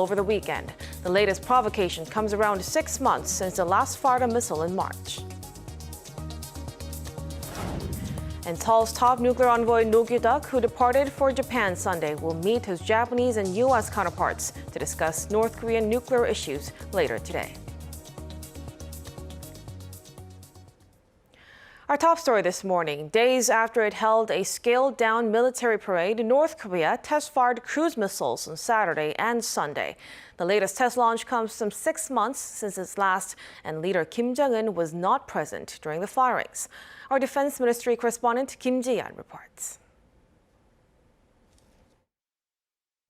over the weekend. The latest provocation comes around 6 months since the last fired a missile in March. And Seoul's top nuclear envoy Noh Kyu-duk, who departed for Japan Sunday, will meet his Japanese and U.S. counterparts to discuss North Korean nuclear issues later today. Our top story this morning. Days after it held a scaled-down military parade, North Korea test-fired cruise missiles on Saturday and Sunday. The latest test launch comes some 6 months since its last, and leader Kim Jong-un was not present during the firings. Our Defense Ministry correspondent Kim Ji-yeon reports.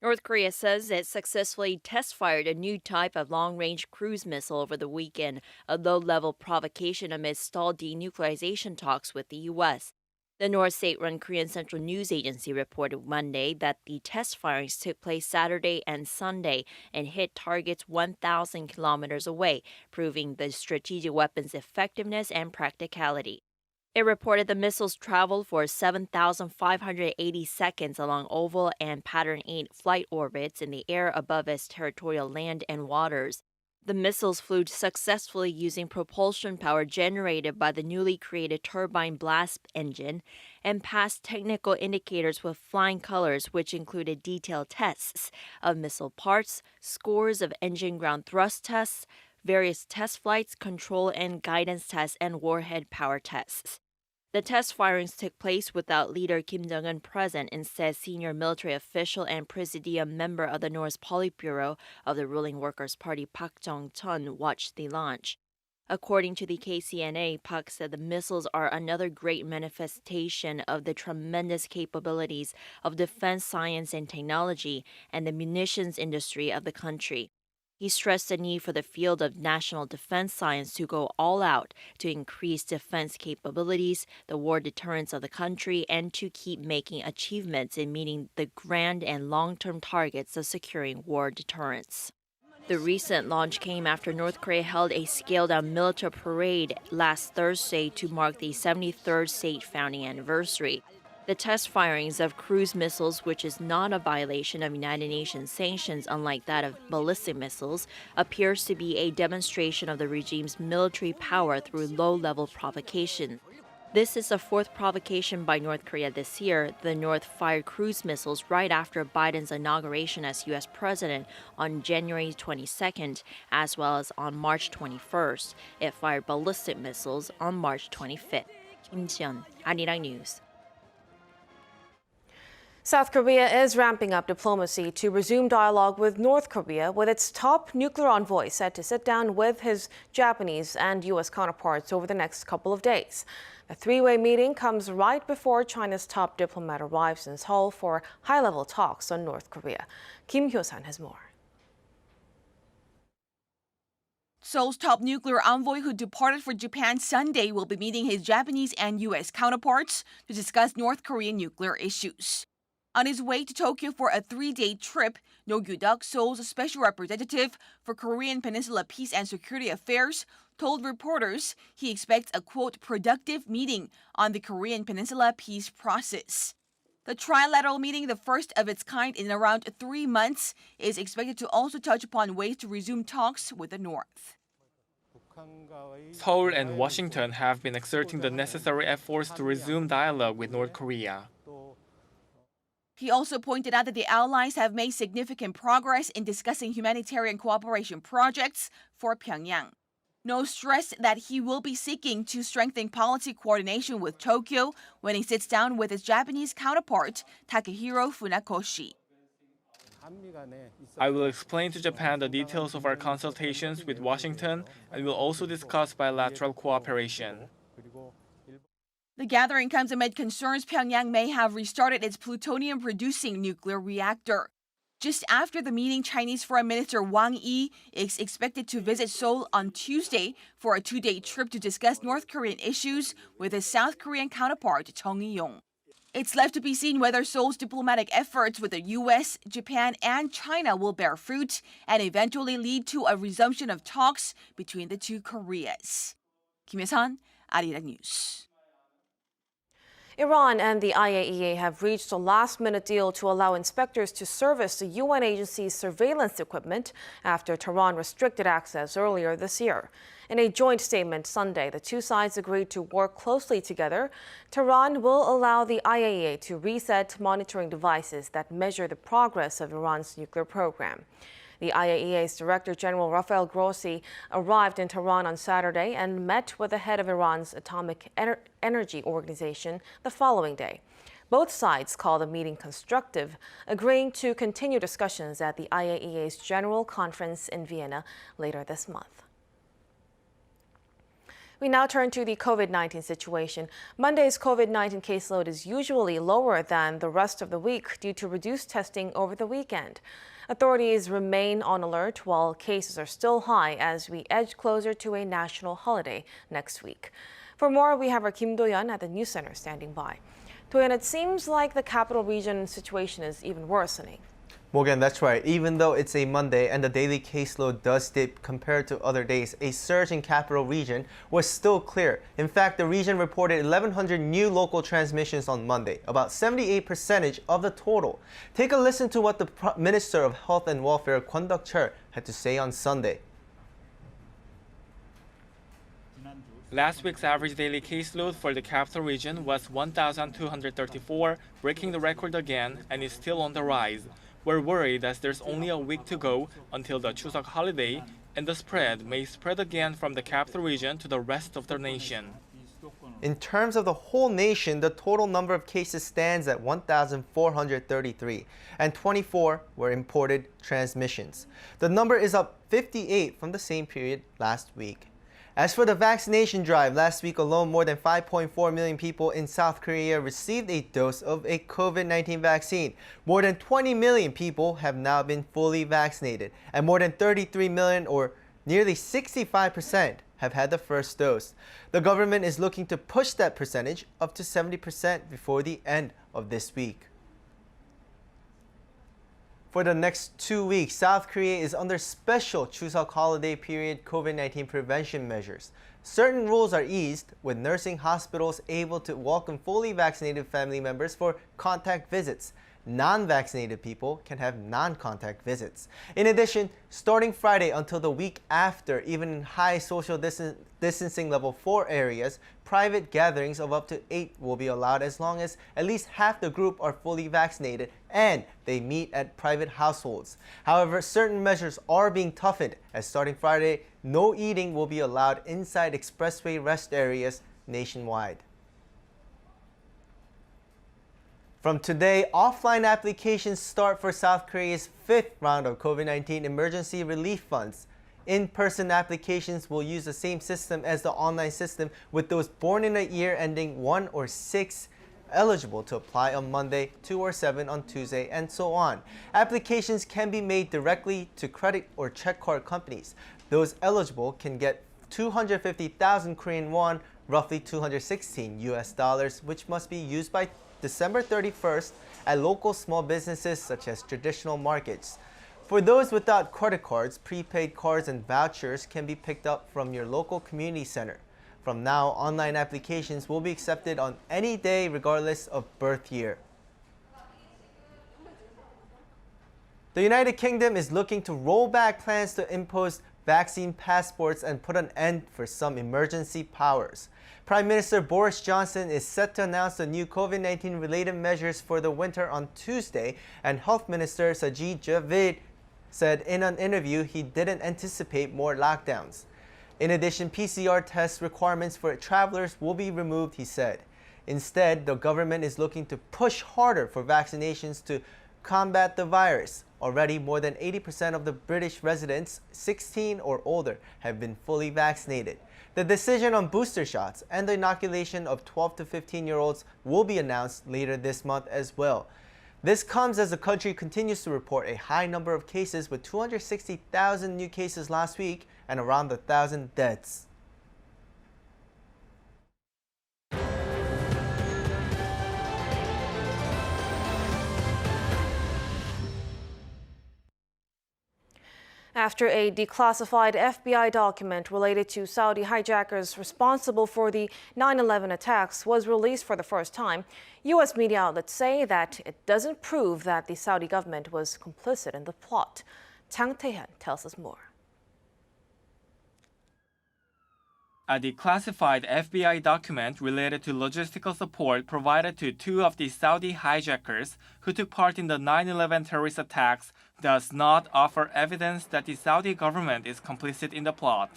North Korea says it successfully test-fired a new type of long-range cruise missile over the weekend, a low-level provocation amid stalled denuclearization talks with the U.S. The North state-run Korean Central News Agency reported Monday that the test firings took place Saturday and Sunday and hit targets 1,000 kilometers away, proving the strategic weapon's effectiveness and practicality. It reported the missiles traveled for 7,580 seconds along oval and pattern 8 flight orbits in the air above its territorial land and waters. The missiles flew successfully using propulsion power generated by the newly created turbine blast engine and passed technical indicators with flying colors, which included detailed tests of missile parts, scores of engine ground thrust tests, various test flights, control and guidance tests, and warhead power tests. The test firings took place without leader Kim Jong-un present. Instead, senior military official and presidium member of the North Politburo of the ruling Workers' Party Park Jong-chun watched the launch. According to the KCNA, Park said the missiles are another great manifestation of the tremendous capabilities of defense science and technology and the munitions industry of the country. He stressed the need for the field of national defense science to go all out to increase defense capabilities, the war deterrence of the country, and to keep making achievements in meeting the grand and long-term targets of securing war deterrence. The recent launch came after North Korea held a scaled-down military parade last Thursday to mark the 73rd state founding anniversary. The test firings of cruise missiles, which is not a violation of United Nations sanctions unlike that of ballistic missiles, appears to be a demonstration of the regime's military power through low-level provocation. This is the fourth provocation by North Korea this year. The North fired cruise missiles right after Biden's inauguration as U.S. president on January 22nd, as well as on March 21st. It fired ballistic missiles on March 25th. Kim Ji-yeon, Arirang News. South Korea is ramping up diplomacy to resume dialogue with North Korea, with its top nuclear envoy set to sit down with his Japanese and U.S. counterparts over the next couple of days. The three-way meeting comes right before China's top diplomat arrives in Seoul for high-level talks on North Korea. Kim Hyo-san has more. Seoul's top nuclear envoy, who departed for Japan Sunday, will be meeting his Japanese and U.S. counterparts to discuss North Korean nuclear issues. On his way to Tokyo for a 3-day trip, Noh Kyu-duk, Seoul's special representative for Korean Peninsula Peace and Security Affairs, told reporters he expects a, quote, productive meeting on the Korean Peninsula peace process. The trilateral meeting, the first of its kind in around 3 months, is expected to also touch upon ways to resume talks with the North. Seoul and Washington have been exerting the necessary efforts to resume dialogue with North Korea. He also pointed out that the allies have made significant progress in discussing humanitarian cooperation projects for Pyongyang. Noh stressed that he will be seeking to strengthen policy coordination with Tokyo when he sits down with his Japanese counterpart, Takehiro Funakoshi. I will explain to Japan the details of our consultations with Washington and will also discuss bilateral cooperation. The gathering comes amid concerns Pyongyang may have restarted its plutonium-producing nuclear reactor. Just after the meeting, Chinese Foreign Minister Wang Yi is expected to visit Seoul on Tuesday for a 2-day trip to discuss North Korean issues with his South Korean counterpart, Chung Eui-yong. It's left to be seen whether Seoul's diplomatic efforts with the U.S., Japan, and China will bear fruit and eventually lead to a resumption of talks between the two Koreas. Kim Hyo-sun, Arirang News. Iran and the IAEA have reached a last-minute deal to allow inspectors to service the UN agency's surveillance equipment after Tehran restricted access earlier this year. In a joint statement Sunday, the two sides agreed to work closely together. Tehran will allow the IAEA to reset monitoring devices that measure the progress of Iran's nuclear program. The IAEA's Director General Rafael Grossi arrived in Tehran on Saturday and met with the head of Iran's Atomic Energy Organization the following day. Both sides called the meeting constructive, agreeing to continue discussions at the IAEA's General Conference in Vienna later this month. We now turn to the COVID-19 situation. Monday's COVID-19 caseload is usually lower than the rest of the week due to reduced testing over the weekend. Authorities remain on alert while cases are still high as we edge closer to a national holiday next week. For more, we have our Kim Do-yeon at the News Center standing by. Do-yeon, it seems like the capital region situation is even worsening. Morgan, that's right. Even though it's a Monday and the daily caseload does dip compared to other days, a surge in capital region was still clear. In fact, the region reported 1,100 new local transmissions on Monday, about 78% of the total. Take a listen to what the Minister of Health and Welfare, Kwon Duk-cheol, had to say on Sunday. Last week's average daily caseload for the capital region was 1,234, breaking the record again, and is still on the rise. We're worried as there's only a week to go until the Chuseok holiday, and the spread may spread again from the capital region to the rest of the nation. In terms of the whole nation, the total number of cases stands at 1,433, and 24 were imported transmissions. The number is up 58 from the same period last week. As for the vaccination drive, last week alone, more than 5.4 million people in South Korea received a dose of a COVID-19 vaccine. More than 20 million people have now been fully vaccinated, and more than 33 million, or nearly 65%, have had the first dose. The government is looking to push that percentage up to 70% before the end of this week. For the next 2 weeks, South Korea is under special Chuseok holiday period COVID-19 prevention measures. Certain rules are eased, with nursing hospitals able to welcome fully vaccinated family members for contact visits. Non-vaccinated people can have non-contact visits. In addition, starting Friday until the week after, even in high social distancing level 4 areas, private gatherings of up to 8 will be allowed as long as at least half the group are fully vaccinated and they meet at private households. However, certain measures are being toughened, as starting Friday, no eating will be allowed inside expressway rest areas nationwide. From today, offline applications start for South Korea's 5th round of COVID-19 emergency relief funds. In-person applications will use the same system as the online system, with those born in a year ending 1 or 6 eligible to apply on Monday, 2 or 7 on Tuesday, and so on. Applications can be made directly to credit or check card companies. Those eligible can get 250,000 Korean won, roughly $216, which must be used by December 31st at local small businesses such as traditional markets. For those without credit cards, prepaid cards and vouchers can be picked up from your local community center. From now, online applications will be accepted on any day regardless of birth year. The United Kingdom is looking to roll back plans to impose vaccine passports and put an end for some emergency powers. Prime Minister Boris Johnson is set to announce the new COVID-19 related measures for the winter on Tuesday, and Health Minister Sajid Javid said in an interview he didn't anticipate more lockdowns. In addition, PCR test requirements for travelers will be removed, he said. Instead, the government is looking to push harder for vaccinations to combat the virus. Already, more than 80% of the British residents 16 or older have been fully vaccinated. The decision on booster shots and the inoculation of 12 to 15-year-olds will be announced later this month as well. This comes as the country continues to report a high number of cases, with 260,000 new cases last week and around 1,000 deaths. After a declassified FBI document related to Saudi hijackers responsible for the 9/11 attacks was released for the first time, U.S. media outlets say that it doesn't prove that the Saudi government was complicit in the plot. Chang Tae-hyun tells us more. A declassified FBI document related to logistical support provided to two of the Saudi hijackers who took part in the 9/11 terrorist attacks does not offer evidence that the Saudi government is complicit in the plot.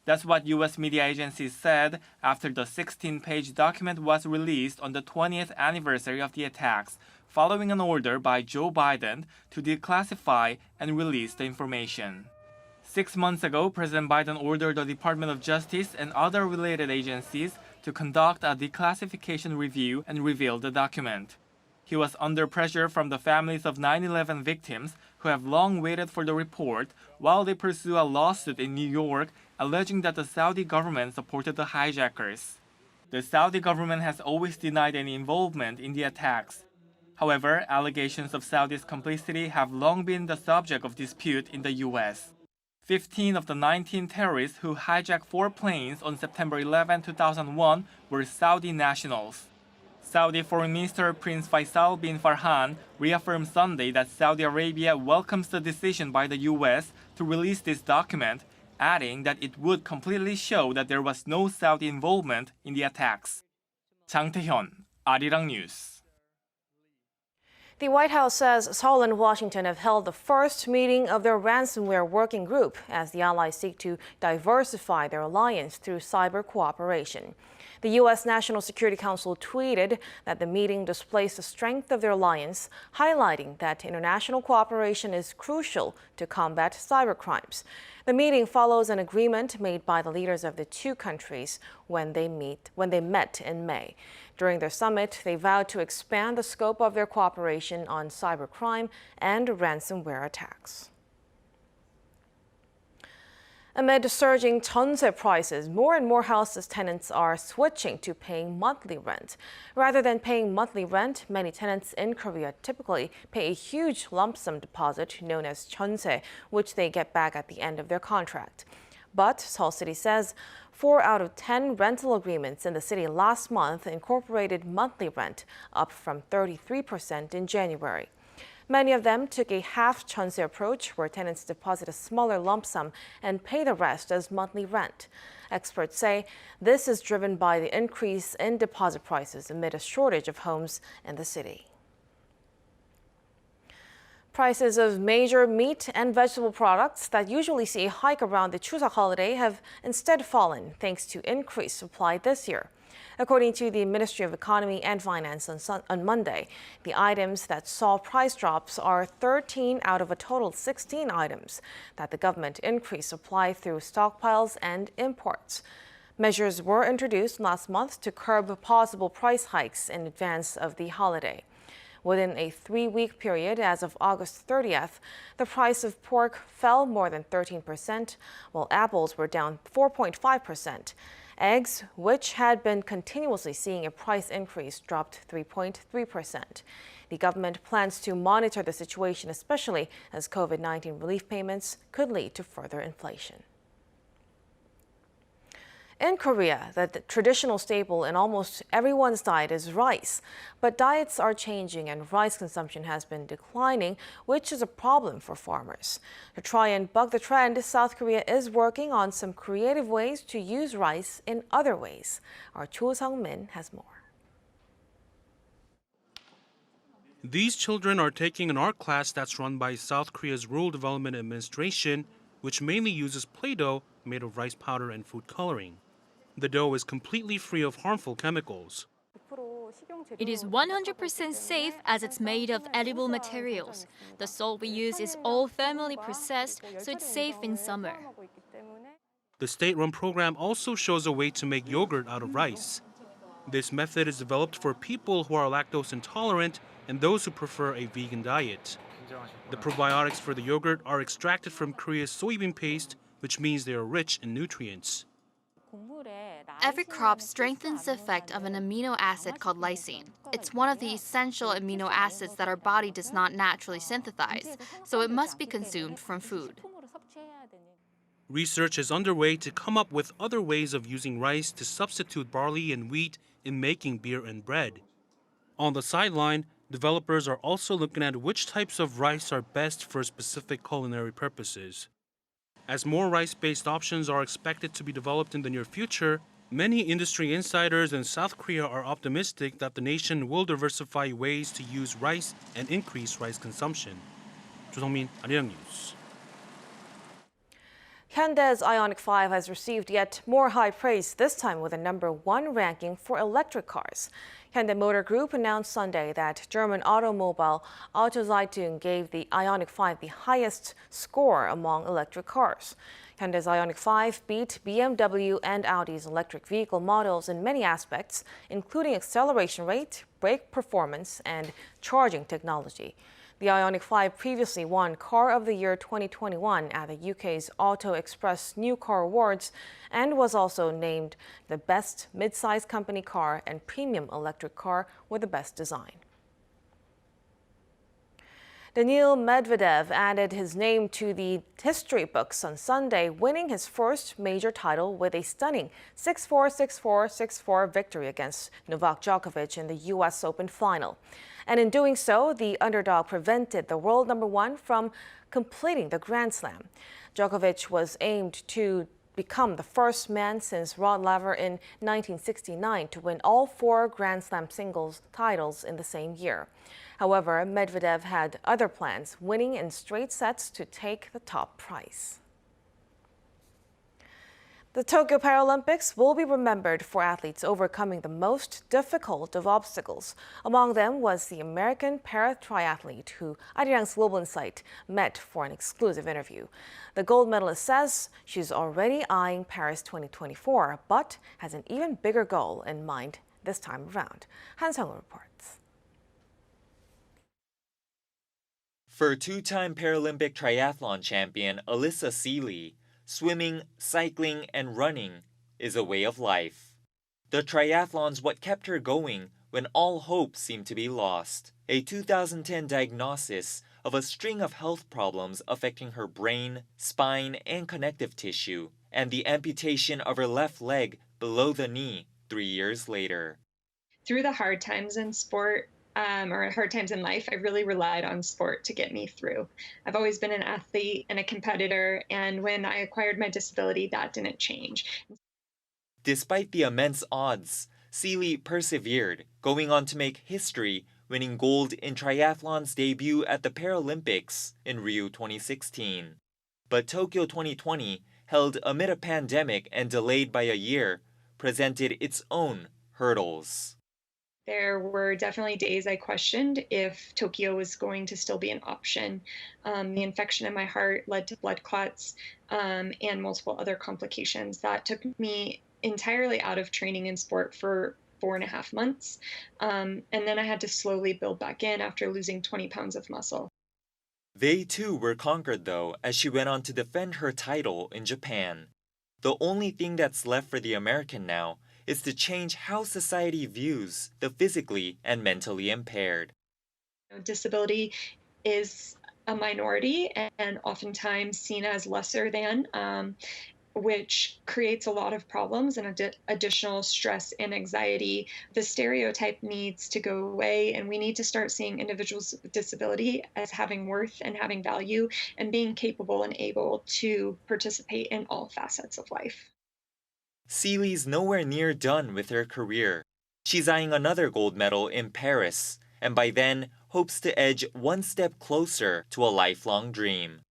That's what U.S. media agencies said after the 16-page document was released on the 20th anniversary of the attacks, following an order by Joe Biden to declassify and release the information. 6 months ago, President Biden ordered the Department of Justice and other related agencies to conduct a declassification review and reveal the document. He was under pressure from the families of 9/11 victims who have long waited for the report while they pursue a lawsuit in New York alleging that the Saudi government supported the hijackers. The Saudi government has always denied any involvement in the attacks. However, allegations of Saudi's complicity have long been the subject of dispute in the U.S. 15 of the 19 terrorists who hijacked 4 planes on September 11, 2001 were Saudi nationals. Saudi Foreign Minister Prince Faisal bin Farhan reaffirmed Sunday that Saudi Arabia welcomes the decision by the U.S. to release this document, adding that it would completely show that there was no Saudi involvement in the attacks. Chang Tae-hyun, Arirang News. The White House says Seoul and Washington have held the first meeting of their Ransomware Working Group as the allies seek to diversify their alliance through cyber cooperation. The U.S. National Security Council tweeted that the meeting displays the strength of their alliance, highlighting that international cooperation is crucial to combat cybercrimes. The meeting follows an agreement made by the leaders of the two countries when they met in May. During their summit, they vowed to expand the scope of their cooperation on cybercrime and ransomware attacks. Amid surging jeonse prices, more and more houses tenants are switching to paying monthly rent. Rather than paying monthly rent, many tenants in Korea typically pay a huge lump sum deposit known as jeonse, which they get back at the end of their contract. But Seoul City says 4 out of 10 rental agreements in the city last month incorporated monthly rent, up from 33% in January. Many of them took a half jeonse approach, where tenants deposit a smaller lump sum and pay the rest as monthly rent. Experts say this is driven by the increase in deposit prices amid a shortage of homes in the city. Prices of major meat and vegetable products that usually see a hike around the Chuseok holiday have instead fallen thanks to increased supply this year. According to the Ministry of Economy and Finance on Monday, the items that saw price drops are 13 out of a total 16 items that the government increased supply through stockpiles and imports. Measures were introduced last month to curb possible price hikes in advance of the holiday. Within a 3-week period as of August 30th, the price of pork fell more than 13%, while apples were down 4.5%. Eggs, which had been continuously seeing a price increase, dropped 3.3%. The government plans to monitor the situation, especially as COVID-19 relief payments could lead to further inflation. In Korea, the traditional staple in almost everyone's diet is rice. But diets are changing and rice consumption has been declining, which is a problem for farmers. To try and buck the trend, South Korea is working on some creative ways to use rice in other ways. Our Cho Sung-min has more. These children are taking an art class that's run by South Korea's Rural Development Administration, which mainly uses Play-Doh made of rice powder and food coloring. The dough is completely free of harmful chemicals. It is 100% safe as it's made of edible materials. The salt we use is all thermally processed, so it's safe in summer. The state-run program also shows a way to make yogurt out of rice. This method is developed for people who are lactose intolerant and those who prefer a vegan diet. The probiotics for the yogurt are extracted from Korea's soybean paste, which means they are rich in nutrients. Every crop strengthens the effect of an amino acid called lysine. It's one of the essential amino acids that our body does not naturally synthesize, so it must be consumed from food. Research is underway to come up with other ways of using rice to substitute barley and wheat in making beer and bread. On the sideline, developers are also looking at which types of rice are best for specific culinary purposes. As more rice-based options are expected to be developed in the near future, many industry insiders in South Korea are optimistic that the nation will diversify ways to use rice and increase rice consumption. 조성민, Arirang News. Hyundai's Ioniq 5 has received yet more high praise, this time with a #1 ranking for electric cars. Hyundai Motor Group announced Sunday that German automobile Autozeitung gave the Ioniq 5 the highest score among electric cars. Hyundai's Ioniq 5 beat BMW and Audi's electric vehicle models in many aspects, including acceleration rate, brake performance, and charging technology. The Ioniq 5 previously won Car of the Year 2021 at the UK's Auto Express New Car Awards and was also named the best mid-size company car and premium electric car with the best design. Daniil Medvedev added his name to the history books on Sunday, winning his first major title with a stunning 6-4, 6-4, 6-4 victory against Novak Djokovic in the U.S. Open final. And in doing so, the underdog prevented the world #1 from completing the Grand Slam. Djokovic was aimed to become the first man since Rod Laver in 1969 to win all 4 Grand Slam singles titles in the same year. However, Medvedev had other plans, winning in straight sets to take the top prize. The Tokyo Paralympics will be remembered for athletes overcoming the most difficult of obstacles. Among them was the American para-triathlete who Arirang's Global Insight met for an exclusive interview. The gold medalist says she's already eyeing Paris 2024, but has an even bigger goal in mind this time around. Han Sung-woo reports. For two-time Paralympic triathlon champion Alyssa Seeley, swimming, cycling, and running is a way of life. The triathlon's what kept her going when all hope seemed to be lost. A 2010 diagnosis of a string of health problems affecting her brain, spine, and connective tissue, and the amputation of her left leg below the knee 3 years later. Through the hard times in sport, or hard times in life, I really relied on sport to get me through. I've always been an athlete and a competitor, and when I acquired my disability, that didn't change. Despite the immense odds, Seeley persevered, going on to make history, winning gold in triathlon's debut at the Paralympics in Rio 2016. But Tokyo 2020, held amid a pandemic and delayed by a year, presented its own hurdles. There were definitely days I questioned if Tokyo was going to still be an option. The infection in my heart led to blood clots and multiple other complications that took me entirely out of training in sport for 4.5 months. And then I had to slowly build back in after losing 20 pounds of muscle. They too were conquered though, as she went on to defend her title in Japan. The only thing that's left for the American now is to change how society views the physically and mentally impaired. Disability is a minority and oftentimes seen as lesser than, which creates a lot of problems and additional stress and anxiety. The stereotype needs to go away, and we need to start seeing individuals with disability as having worth and having value and being capable and able to participate in all facets of life. Seeley's nowhere near done with her career. She's eyeing another gold medal in Paris, and by then hopes to edge one step closer to a lifelong dream.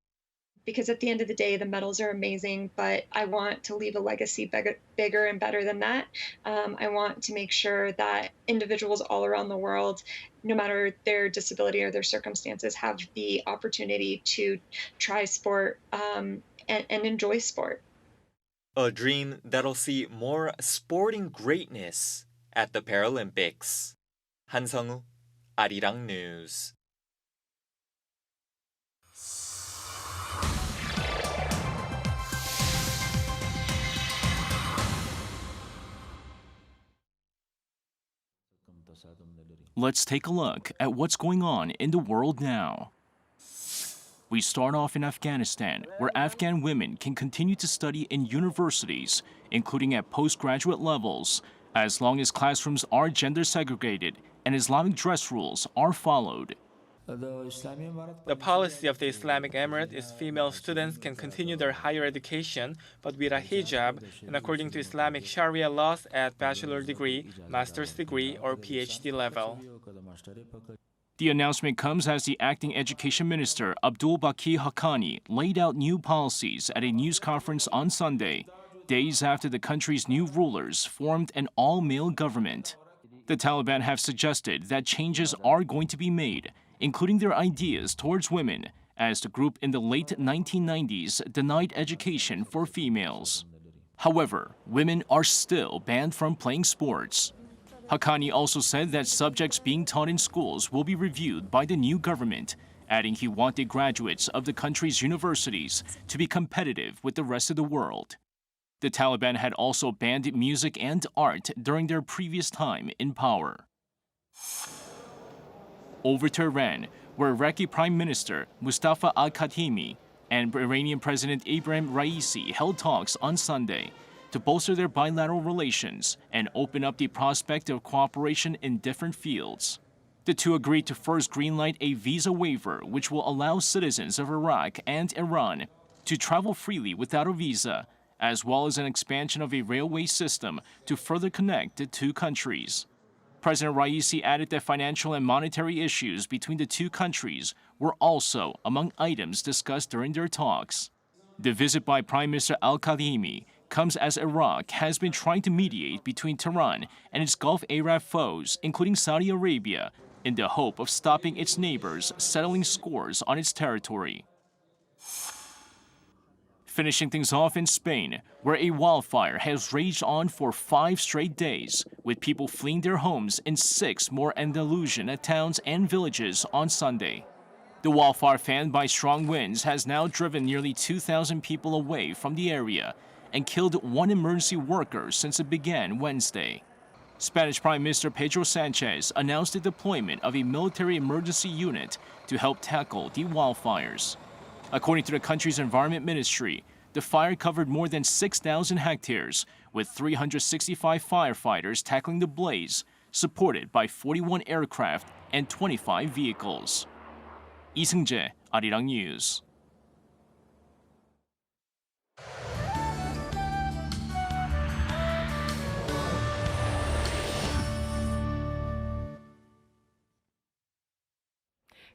Because at the end of the day, the medals are amazing, but I want to leave a legacy bigger and better than that. I want to make sure that individuals all around the world, no matter their disability or their circumstances, have the opportunity to try sport and enjoy sport. A dream that'll see more sporting greatness at the Paralympics. Han Sung-woo, Arirang News. Let's take a look at what's going on in the world now. We start off in Afghanistan, where Afghan women can continue to study in universities, including at postgraduate levels, as long as classrooms are gender segregated and Islamic dress rules are followed. The policy of the Islamic Emirate is female students can continue their higher education, but with a hijab, and according to Islamic Sharia laws at bachelor degree, master's degree, or PhD level. The announcement comes as the acting education minister, Abdul Baki Haqqani, laid out new policies at a news conference on Sunday, days after the country's new rulers formed an all-male government. The Taliban have suggested that changes are going to be made, including their ideas towards women, as the group in the late 1990s denied education for females. However, women are still banned from playing sports. Haqqani also said that subjects being taught in schools will be reviewed by the new government, adding he wanted graduates of the country's universities to be competitive with the rest of the world. The Taliban had also banned music and art during their previous time in power. Over to Iran, where Iraqi Prime Minister Mustafa al-Khatimi and Iranian President Ibrahim Raisi held talks on Sunday to bolster their bilateral relations and open up the prospect of cooperation in different fields. The two agreed to first greenlight a visa waiver which will allow citizens of Iraq and Iran to travel freely without a visa, as well as an expansion of a railway system to further connect the two countries. President Raisi added that financial and monetary issues between the two countries were also among items discussed during their talks. The visit by Prime Minister al-Khatimi comes as Iraq has been trying to mediate between Tehran and its Gulf Arab foes, including Saudi Arabia, in the hope of stopping its neighbors settling scores on its territory. Finishing things off in Spain, where a wildfire has raged on for 5 straight days, with people fleeing their homes in 6 more Andalusian towns and villages on Sunday. The wildfire, fanned by strong winds, has now driven nearly 2,000 people away from the area and killed 1 emergency worker since it began Wednesday. Spanish Prime Minister Pedro Sanchez announced the deployment of a military emergency unit to help tackle the wildfires. According to the country's environment ministry, the fire covered more than 6,000 hectares, with 365 firefighters tackling the blaze, supported by 41 aircraft and 25 vehicles. 이승재, Arirang News.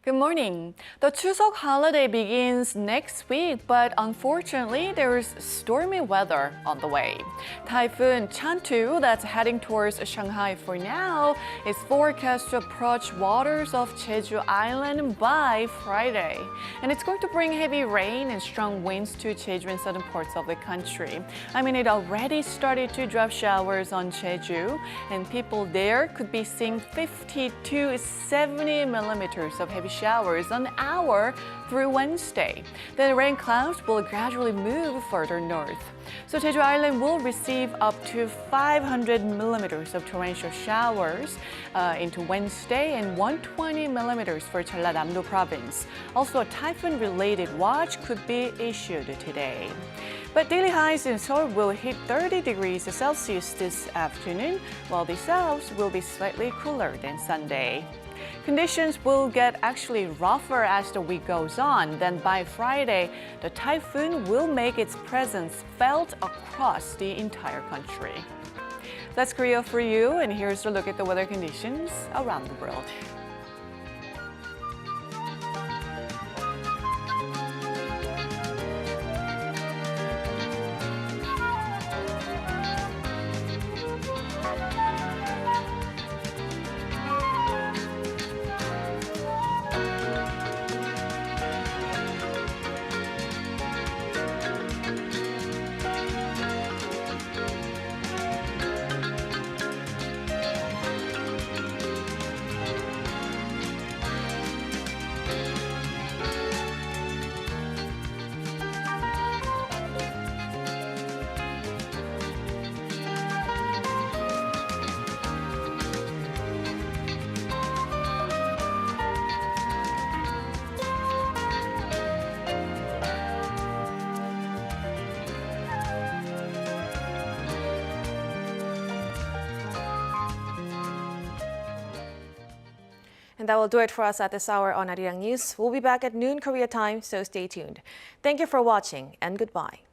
Good morning. The Chuseok holiday begins next week, but unfortunately, there is stormy weather on the way. Typhoon Chantu, that's heading towards Shanghai for now, is forecast to approach waters of Jeju Island by Friday. And it's going to bring heavy rain and strong winds to Jeju and southern parts of the country. It already started to drop showers on Jeju, and people there could be seeing 50 to 70 millimeters of heavy showers an hour through Wednesday. Then rain clouds will gradually move further north. So Jeju Island will receive up to 500 millimeters of torrential showers into Wednesday and 120 millimeters for Jeollanam-do province. Also, a typhoon-related watch could be issued today. But daily highs in Seoul will hit 30 degrees Celsius this afternoon, while the south will be slightly cooler than Sunday. Conditions will get actually rougher as the week goes on. Then by Friday, the typhoon will make its presence felt across the entire country. That's Korea for you, and here's a look at the weather conditions around the world. And that will do it for us at this hour on Arirang News. We'll be back at noon Korea time, so stay tuned. Thank you for watching and goodbye.